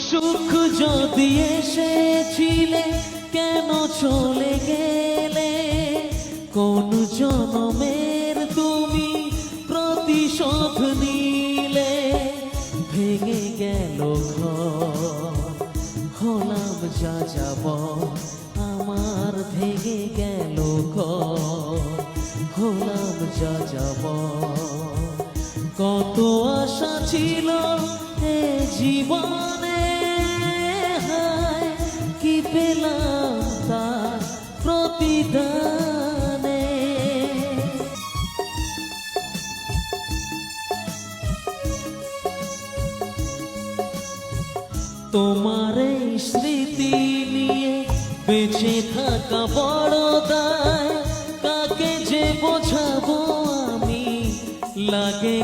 সুখ যদি এসেছিলে কেন চলে গেলে? কোন জনমের তুমি প্রতিশোধ নিলে? ভেঙে গেল ঘর, হলাম যা যাব, আমার ভেঙে গেল ঘর, হলাম যা যাব। কত আশা ছিল এ জীবনে, হায় কি পেলাম তার প্রতিদানে। তোমার এই স্মৃতি নিয়ে বেঁচে থাকা বড় দায়, কাকে যে বোঝাবো আমি, লাগে